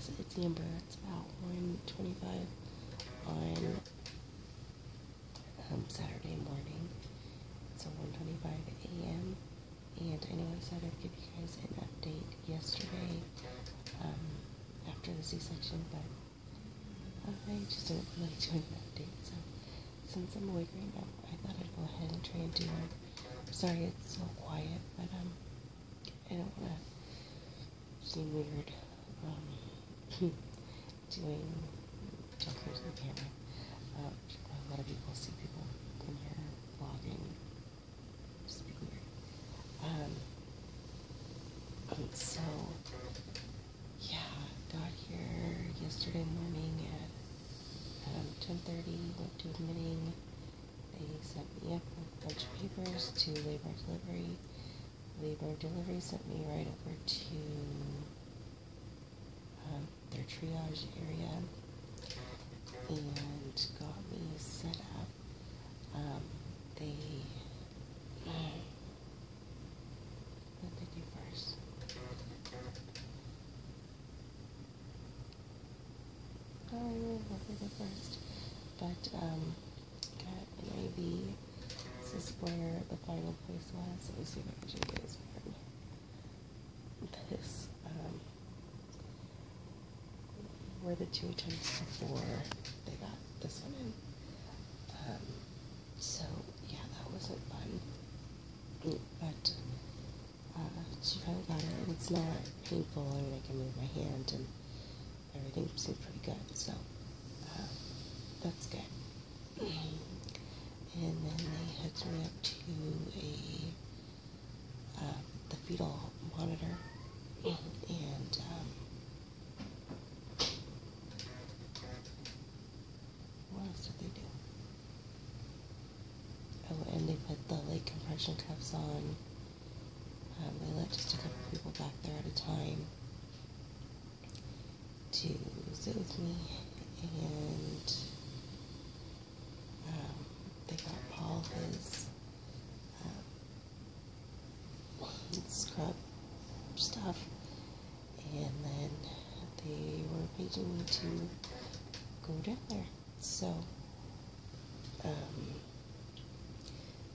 guys, it's Amber. It's about 1:25 on Saturday morning. So 1:25 a.m. And I know I said I'd give you guys an update yesterday after the C-section, but I just didn't feel like doing an update. So since I'm awake right now, I thought I'd go ahead and try and do one. Sorry it's so quiet, but I don't want to seem weird doing talking to the camera. A lot of people see people in here vlogging. Just be weird. So yeah, got here yesterday morning at 10:30. Went to admitting. They sent me up a bunch of papers to labor delivery. Labor delivery sent me right over to their triage area and got me set up. What did they do first? I don't remember what they did first, but got an IV. This is where the final place was. Let me see if I can show you guys this. Were the 2 attempts before they got this one in. So yeah, that wasn't fun. But she finally got it, and it's not painful. I mean, I can move my hand, and everything seems pretty good. So that's good. And then they hooked me up to the fetal monitor, and what else did they do? Oh, and they put the leg compression cuffs on. They let just a couple people back there at a time to sit with me, and they got Paul his scrub stuff, and then they were paging me to go down there. So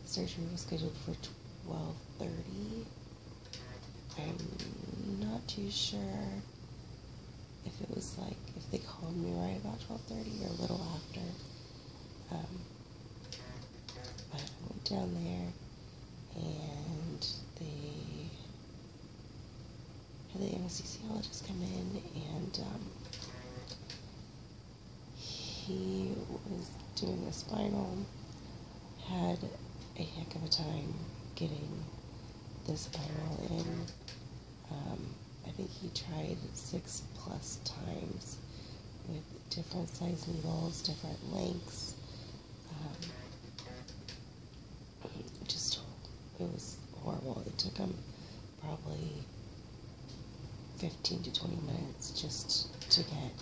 surgery was scheduled for 12:30. I'm not too sure if it was like, if they called me right about 12:30 or a little after. But I went down there, and they had the anesthesiologist come in, and he was doing a spinal, had a heck of a time getting the spinal in. I think he tried 6+ times with different size needles, different lengths. It was horrible. It took him probably 15 to 20 minutes just to get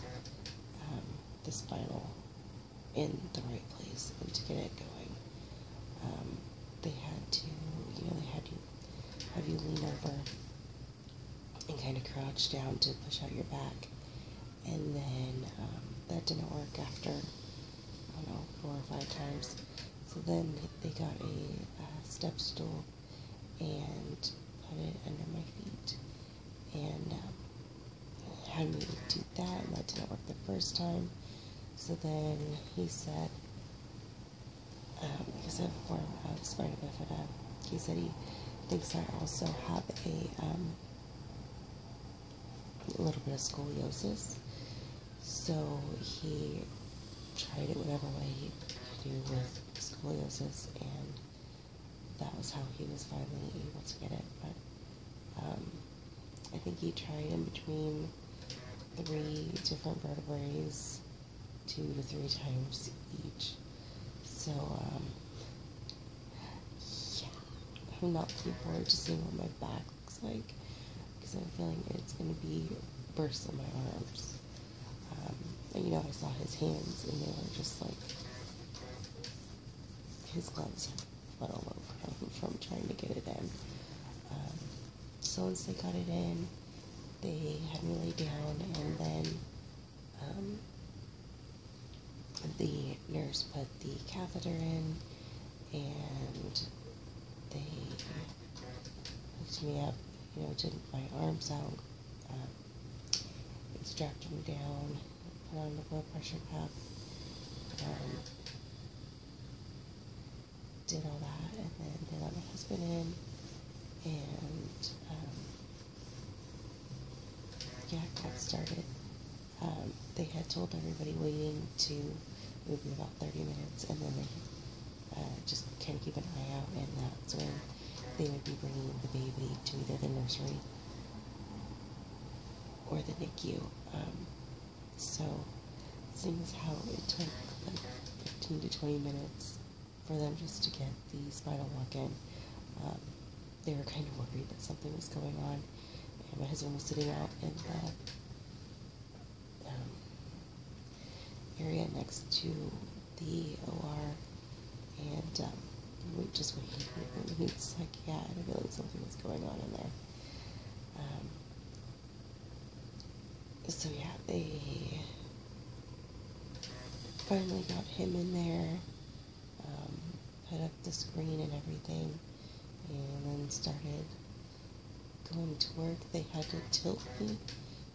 the spinal in the right place and to get it going. They had to, have you lean over and kind of crouch down to push out your back, and then that didn't work after, 4 or 5 times. So then they got a step stool and put it under my feet, and had me do that, and that didn't work the first time. So then he said, because I have a form of spina bifida, he said he thinks I also have a little bit of scoliosis. So he tried it whatever way he could do with scoliosis, and that was how he was finally able to get it. But I think he tried in between 3 different vertebrae 2 to 3 times each. So yeah, I'm not looking forward to seeing what my back looks like, because I'm feeling it's going to be bursts in my arms. And I saw his hands, and they were just like, his gloves had blood all over him from trying to get it in. So once they got it in, they had me lay down, and then the nurse put the catheter in, and they hooked me up, took my arms out, strapped me down, put on the blood pressure cuff, did all that, and then they let my husband in, and got started. They had told everybody waiting to it would be about 30 minutes, and then they just kind of keep an eye out, and that's when they would be bringing the baby to either the nursery or the NICU. So, seeing as how it took like 15 to 20 minutes for them just to get the spinal lock in, they were kind of worried that something was going on, and my husband was sitting out in the area next to the OR, and we just waited. And he's like, yeah, I had a feeling something was going on in there. So yeah, they finally got him in there, put up the screen and everything, and then started going to work. They had to tilt me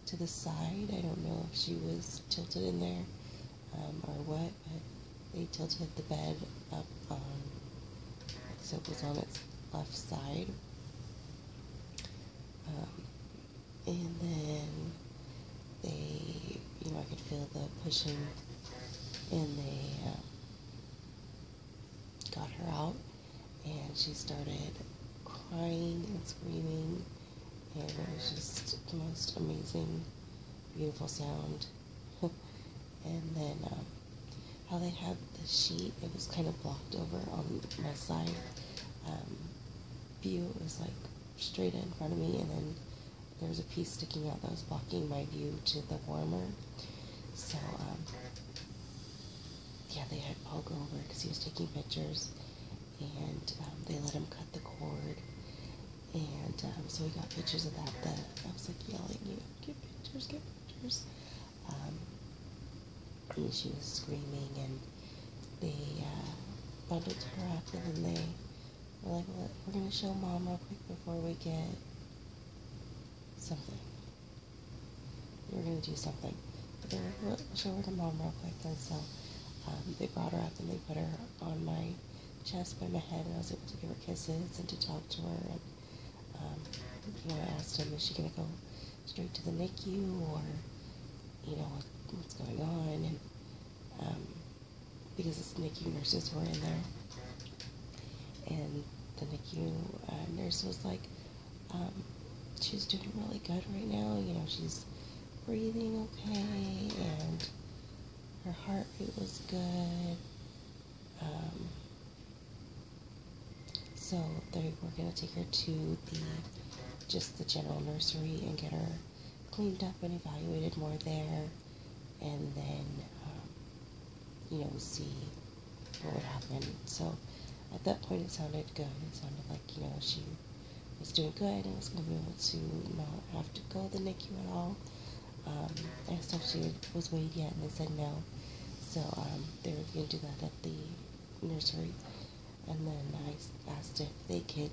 to the side. I don't know if she was tilted in there or what, but they tilted the bed up on, so it was on its left side. And then they, I could feel the pushing, and they got her out, and she started crying and screaming, and it was just the most amazing, beautiful sound. And then how they had the sheet, it was kind of blocked over on my side view. It was like straight in front of me, and then there was a piece sticking out that was blocking my view to the warmer. So yeah, they had Paul go over because he was taking pictures, and they let him cut the cord, and so we got pictures of that. I was like yelling, get pictures. And she was screaming, and they bundled her up, and then they were like, well, we're going to show Mom real quick before we get something. We're going to do something. But they were like, we'll show her to Mom real quick. And so they brought her up, and they put her on my chest by my head, and I was able to give her kisses and to talk to her. And I asked him, is she going to go straight to the NICU, or what's going on? And because the NICU nurses were in there, and the NICU nurse was like, she's doing really good right now. She's breathing okay, and her heart rate was good. So they were going to take her to the general nursery and get her cleaned up and evaluated more there, and then see what would happen. So at that point it sounded good. It sounded like she was doing good and was going to be able to not have to go to the NICU at all. I asked if she was weighed yet, and they said no. So they were going to do that at the nursery, and then I asked if they could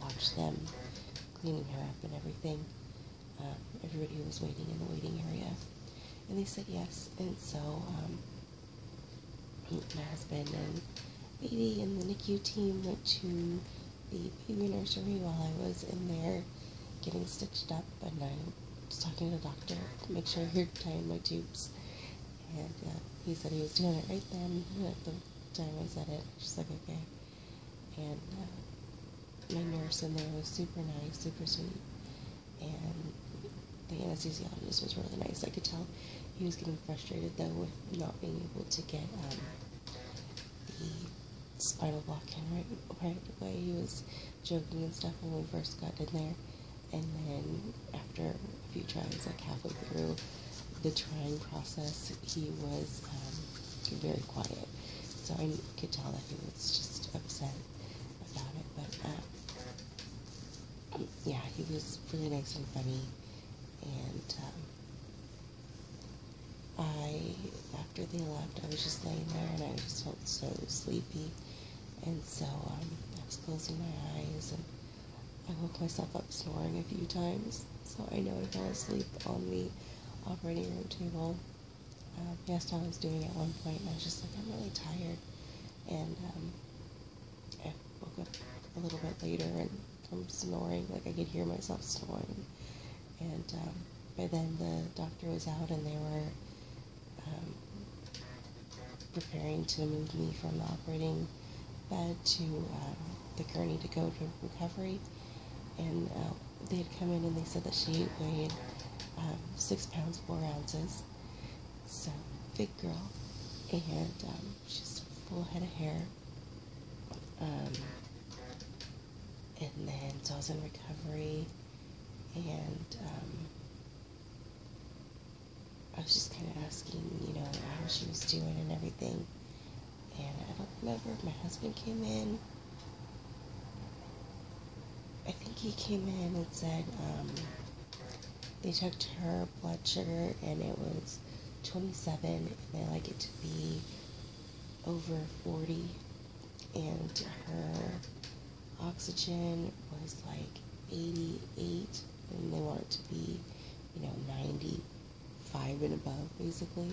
watch them cleaning her up and everything, everybody who was waiting in the waiting area, and they said yes. And so my husband and baby and the NICU team went to the baby nursery while I was in there getting stitched up, and I was talking to the doctor to make sure he tying my tubes, and he said he was doing it right then at the time I said it. She's like, okay. And my nurse in there was super nice, super sweet, and the anesthesiologist was really nice. I could tell he was getting frustrated though with not being able to get the spinal block in right away. He was joking and stuff when we first got in there, and then after a few tries, like halfway through the trying process, he was very quiet. So I could tell that he was just upset about it. But yeah, he was really nice and funny, And after they left, I was just laying there and I just felt so sleepy. And so I was closing my eyes and I woke myself up snoring a few times. So I know I fell asleep on the operating room table. Yes, I was doing at one point, and I was just like, I'm really tired. And I woke up a little bit later and from snoring, like I could hear myself snoring. And by then the doctor was out and they were preparing to move me from the operating bed to the gurney to go to recovery. And they had come in and they said that she weighed 6 pounds 4 ounces. So, big girl. And she's full head of hair. And then, so I was in recovery. And I was just kind of asking, you know, how she was doing and everything. And I don't remember if my husband came in. I think he came in and said they checked her blood sugar and it was 27 and they like it to be over 40, and her oxygen was like 88 and they want it to be, you know, 95 and above basically.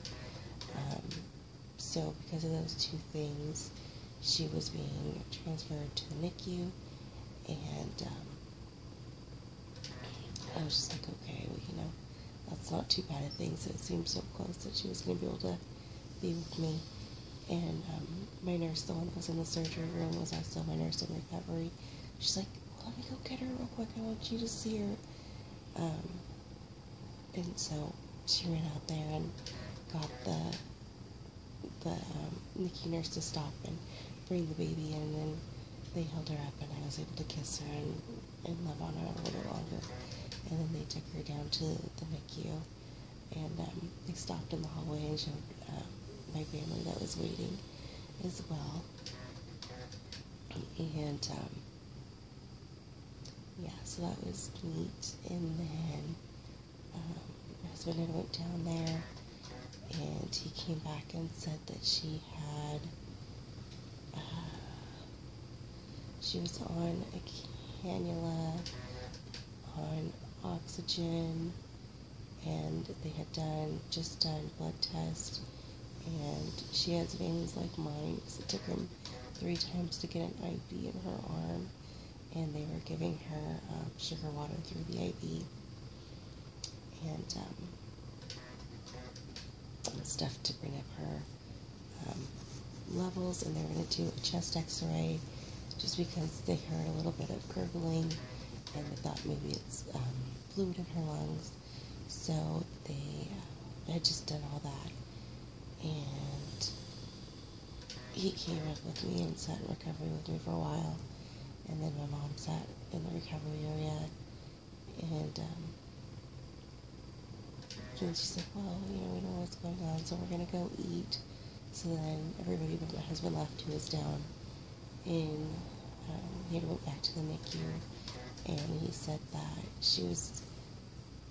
So because of those two things, she was being transferred to the NICU. And I was just like, okay, well, you know, that's not too bad a thing. So it seemed so close that she was going to be able to be with me. And my nurse, the one that was in the surgery room, was also my nurse in recovery. She's like, well, let me go get her real quick. I want you to see her. And so she ran out there and got the NICU nurse to stop and bring the baby in. And then they held her up and I was able to kiss her and love on her a little longer. And then they took her down to the NICU and they stopped in the hallway and showed my family that was waiting as well. And yeah, so that was neat. And then my husband and I went down there and he came back and said that she had she was on a cannula, on oxygen, and they had just done blood test, and she has veins like mine, because it took them 3 times to get an IV in her arm, and they were giving her sugar water through the IV, and stuff to bring up her levels, and they were going to do a chest x-ray, just because they heard a little bit of gurgling, and they thought maybe it's fluid in her lungs. So they had just done all that, and he came up with me and sat in recovery with me for a while, and then my mom sat in the recovery area, and then she said, well, you know, we know what's going on, so we're going to go eat. So then everybody but my husband left, who was down in, he had went back to the NICU, and he said that she was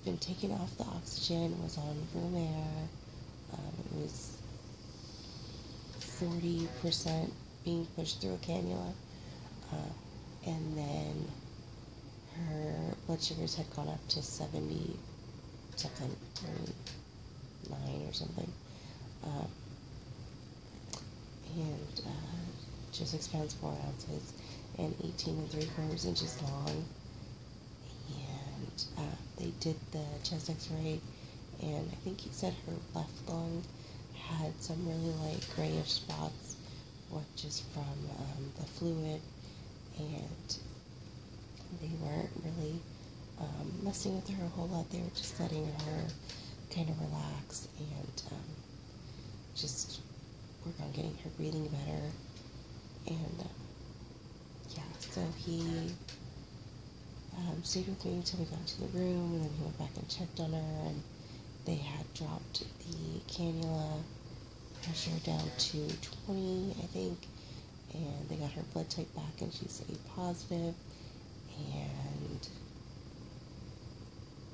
been taken off the oxygen, was on room air, it was 40% being pushed through a cannula, and then her blood sugars had gone up to 70 something, 9 or something, and just 6 pounds 4 ounces and 18 3/4 inches long. And they did the chest x-ray, and I think he said her left lung had some really light grayish spots, which is from the fluid, and they weren't really messing with her a whole lot. They were just letting her kind of relax and just work on getting her breathing better. And yeah, so he stayed with me until we got to the room, and then he went back and checked on her, and they had dropped the cannula pressure down to 20, I think, and they got her blood type back, and she's A positive, and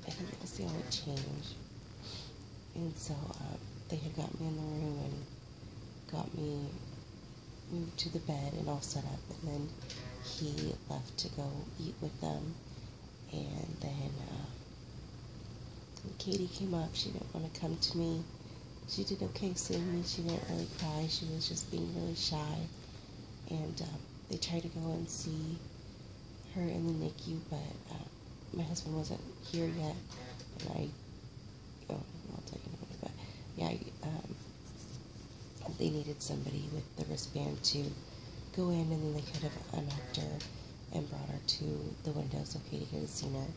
I think it was see all it change. And so they had got me in the room and got me moved to the bed and all set up, and then he left to go eat with them. And then Katie came up. She didn't want to come to me. She did okay seeing me. She didn't really cry. She was just being really shy. And they tried to go and see her in the NICU, but my husband wasn't here yet. And I'll tell you in a minute, but yeah, they needed somebody with the wristband to go in, and then they could have unhooked her and brought her to the window so Katie could have seen her.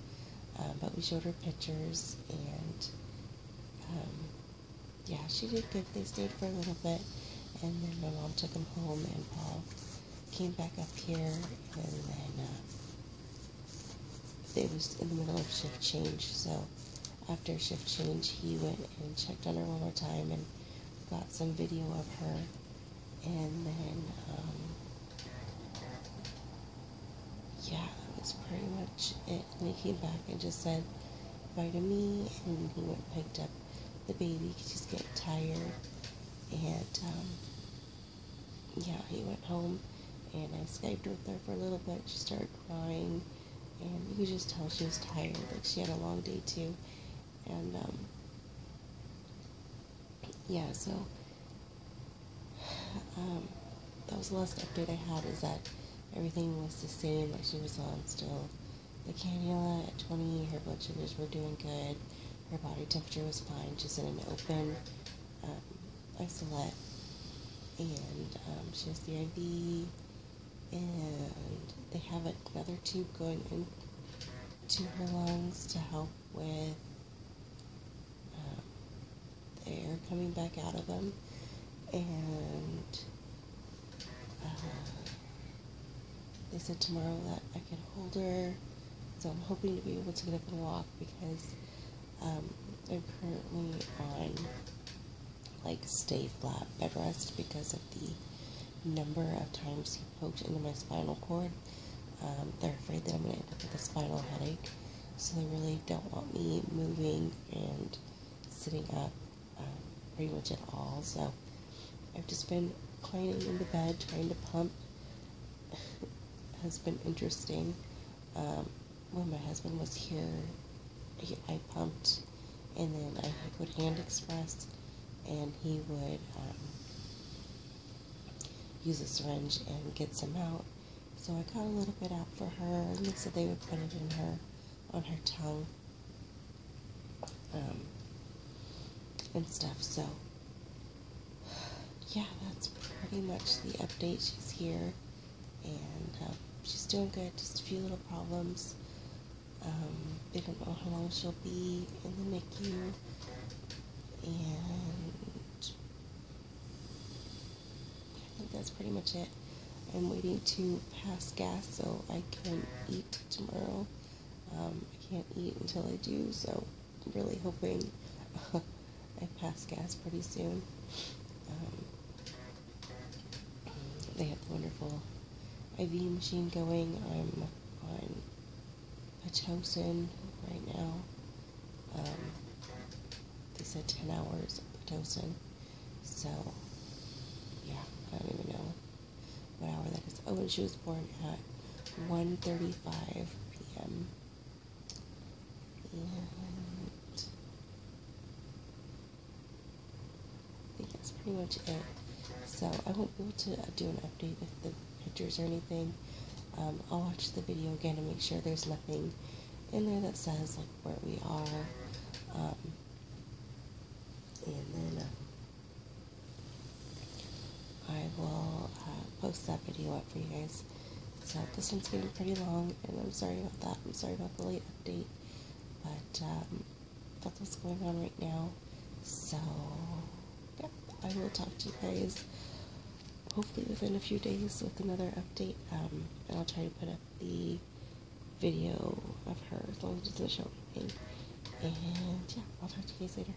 But we showed her pictures, and yeah, she did good. They stayed for a little bit, and then my mom took them home, and Paul came back up here, and then it was in the middle of shift change, so after shift change, he went and checked on her one more time and got some video of her, and then, yeah, that was pretty much it. And he came back and just said bye to me, and he went and picked up the baby because she's getting tired, and, yeah, he went home, and I Skyped with her for a little bit. She started crying, and you could just tell she was tired, like she had a long day too, and, yeah, so, that was the last update I had, is that everything was the same, like she was on still the cannula at 20, her blood sugars were doing good, her body temperature was fine, she's in an open isolate, and she has the IV, and they have another tube going into her lungs to help with the air coming back out of them, and they said tomorrow that I could hold her, so I'm hoping to be able to get up and walk, because I'm currently on like stay flat bed rest because of the number of times he poked into my spinal cord. They're afraid that I'm going to end up with a spinal headache, so they really don't want me moving and sitting up pretty much at all. So I've just been reclining in the bed trying to pump. Has been interesting. When my husband was here, I pumped, and then I would hand express, and he would use a syringe and get some out. So I got a little bit out for her, and they said they would put it in her, on her tongue, and stuff. So yeah, that's pretty much the update. She's here, and she's doing good. Just a few little problems. They don't know how long she'll be in the NICU, and I think that's pretty much it. I'm waiting to pass gas so I can eat tomorrow. I can't eat until I do, so I'm really hoping I pass gas pretty soon. They have the wonderful IV machine going. I'm on Pitocin right now. They said 10 hours of Pitocin. So, yeah, I don't even know what hour that is. Oh, and she was born at 1:35 p.m. And I think that's pretty much it. So I won't be able to do an update with the pictures or anything. I'll watch the video again and make sure there's nothing in there that says like where we are. And then I will post that video up for you guys. So this one's getting pretty long, and I'm sorry about that. I'm sorry about the late update, but that's what's going on right now. So yeah, I will talk to you guys hopefully within a few days with another update, and I'll try to put up the video of her as long as it doesn't show anything. And yeah, I'll talk to you guys later.